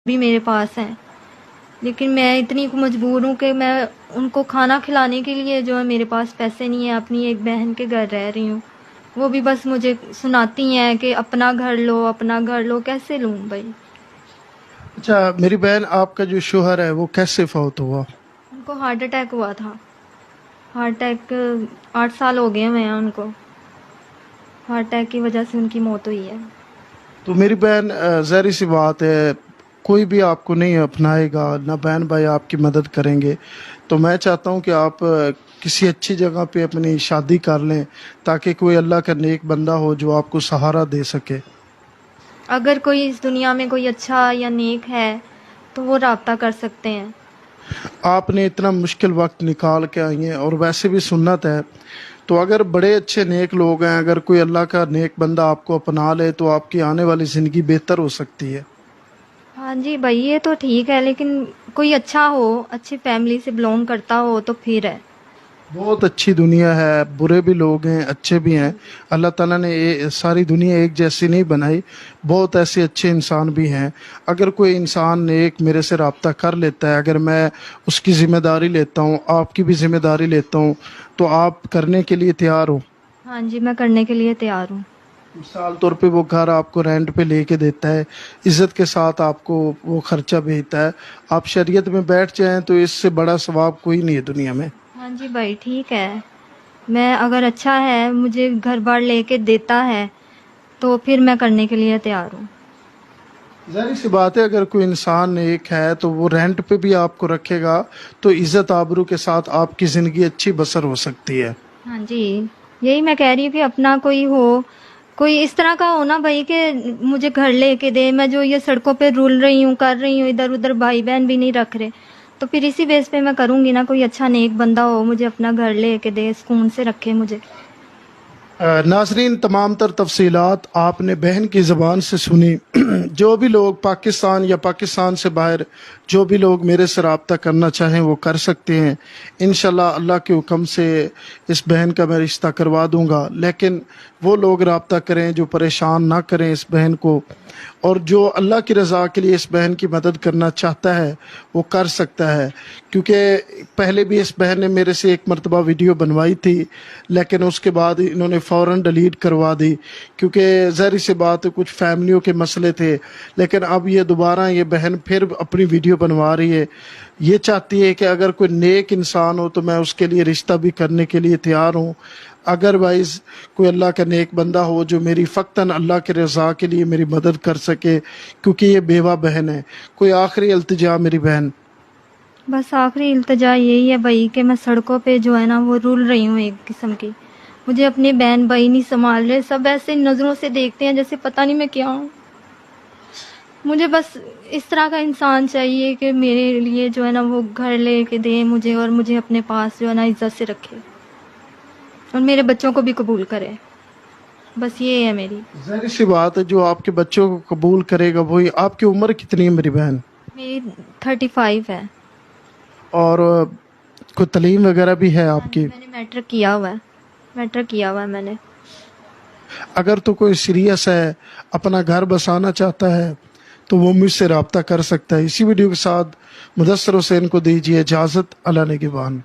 بھی میرے پاس ہیں، لیکن میں اتنی مجبور ہوں کہ میں ان کو کھانا کھلانے کے لیے جو ہے میرے پاس پیسے نہیں ہیں۔ اپنی ایک بہن کے گھر رہ رہی ہوں، وہ بھی بس مجھے سناتی ہیں کہ اپنا گھر لو اپنا گھر لو۔ کیسے لوں بھائی؟ اچھا میری بہن، آپ کا جو شوہر ہے وہ کیسے فوت ہوا؟ ان کو ہارٹ اٹیک ہوا تھا۔ ہارٹ اٹیک 8 سال ہو گئے ہیں ان کو، ہارٹ اٹیک کی وجہ سے ان کی موت ہوئی ہے۔ تو میری بہن، ظاہر سی بات ہے، کوئی بھی آپ کو نہیں اپنائے گا، نہ بہن بھائی آپ کی مدد کریں گے، تو میں چاہتا ہوں کہ آپ کسی اچھی جگہ پہ اپنی شادی کر لیں تاکہ کوئی اللہ کا نیک بندہ ہو جو آپ کو سہارا دے سکے۔ اگر کوئی اس دنیا میں کوئی اچھا یا نیک ہے تو وہ رابطہ کر سکتے ہیں۔ آپ نے اتنا مشکل وقت نکال کے آئی ہیں، اور ویسے بھی سنت ہے، تو اگر بڑے اچھے نیک لوگ ہیں، اگر کوئی اللہ کا نیک بندہ آپ کو اپنا لے تو آپ کی آنے والی زندگی بہتر ہو سکتی ہے۔ ہاں جی بھائی، یہ تو ٹھیک ہے، لیکن کوئی اچھا ہو، اچھی فیملی سے بلونگ کرتا ہو تو پھر ہے۔ بہت اچھی دنیا ہے، برے بھی لوگ ہیں اچھے بھی ہیں، اللہ تعالیٰ نے یہ ساری دنیا ایک جیسی نہیں بنائی، بہت ایسے اچھے انسان بھی ہیں۔ اگر کوئی انسان نیک میرے سے رابطہ کر لیتا ہے، اگر میں اس کی ذمہ داری لیتا ہوں، آپ کی بھی ذمہ داری لیتا ہوں، تو آپ کرنے کے لیے تیار ہو؟ ہاں جی، میں کرنے کے لیے تیار ہوں۔ مثال طور پہ وہ گھر آپ کو رینٹ پہ لے کے دیتا ہے، عزت کے ساتھ آپ کو وہ خرچہ بھیجتا ہے، آپ شریعت میں بیٹھ جائیں تو اس سے بڑا ثواب کوئی نہیں ہے دنیا میں۔ ہاں جی بھائی، ٹھیک ہے، میں اگر اچھا ہے مجھے گھر بار لے کے دیتا ہے تو پھر میں کرنے کے لیے تیار ہوں۔ ظاہر سی بات ہے، اگر کوئی انسان نیک ہے تو وہ رینٹ پہ بھی آپ کو رکھے گا تو عزت آبرو کے ساتھ آپ کی زندگی اچھی بسر ہو سکتی ہے۔ ہاں جی، یہی میں کہہ رہی ہوں کہ اپنا کوئی ہو، کوئی اس طرح کا ہو نا بھائی کہ مجھے گھر لے کے دے۔ میں جو یہ سڑکوں پہ رول رہی ہوں کر رہی ہوں، ادھر ادھر بھائی بہن بھی نہیں رکھ رہے، تو پھر اسی بیس پہ میں کروں گی نا۔ کوئی اچھا نیک بندہ ہو، مجھے اپنا گھر لے کے دے، سکون سے رکھے مجھے۔ ناظرین، تمام تر تفصیلات آپ نے بہن کی زبان سے سنی۔ جو بھی لوگ پاکستان یا پاکستان سے باہر جو بھی لوگ میرے سے رابطہ کرنا چاہیں وہ کر سکتے ہیں، انشاءاللہ اللہ کے حکم سے اس بہن کا میں رشتہ کروا دوں گا، لیکن وہ لوگ رابطہ کریں جو پریشان نہ کریں اس بہن کو، اور جو اللہ کی رضا کے لیے اس بہن کی مدد کرنا چاہتا ہے وہ کر سکتا ہے۔ کیونکہ پہلے بھی اس بہن نے میرے سے ایک مرتبہ ویڈیو بنوائی تھی، لیکن اس کے بعد انہوں نے فوراً ڈیلیٹ کروا دی، کیونکہ ظاہر سی بات کچھ فیملیوں کے مسئلے تھے۔ لیکن اب یہ دوبارہ یہ بہن پھر اپنی ویڈیو بنوا رہی ہے، یہ چاہتی ہے کہ اگر کوئی نیک انسان ہو تو میں اس کے لیے رشتہ بھی کرنے کے لیے تیار ہوں، اگر وائز کوئی اللہ کا نیک بندہ ہو جو میری فقطاً اللہ کے رضا کے لیے میری مدد کر سکے، کیونکہ یہ بیوہ بہن ہے۔ کوئی آخری التجا میری بہن؟ بس آخری التجا یہی ہے بھائی کہ میں سڑکوں پہ جو ہے نا وہ رول رہی ہوں ایک قسم کی۔ مجھے اپنے بہن بھائی نہیں سنبھال رہے، سب ایسے نظروں سے دیکھتے ہیں جیسے پتہ نہیں میں کیا ہوں۔ مجھے بس اس طرح کا انسان چاہیے کہ میرے لیے جو ہے نا وہ گھر لے کے دے مجھے، اور مجھے اپنے پاس جو ہے نا عزت سے رکھے، اور میرے بچوں کو بھی قبول کرے۔ بس یہ ہے میری۔ ظاہر سی بات ہے، جو آپ کے بچوں کو قبول کرے گا وہی۔ آپ کی عمر کتنی ہے میری بہن؟ میری 35 ہے۔ اور کوئی تعلیم وغیرہ بھی ہے ہاں آپ جی، کی؟ میں نے میٹرک کیا ہوا ہے، میٹرک کیا ہوا ہے میں نے۔ اگر تو کوئی سیریس ہے، اپنا گھر بسانا چاہتا ہے تو وہ مجھ سے رابطہ کر سکتا ہے۔ اسی ویڈیو کے ساتھ مدثر حسین کو دیجیے اجازت۔ اللہ نگہبان۔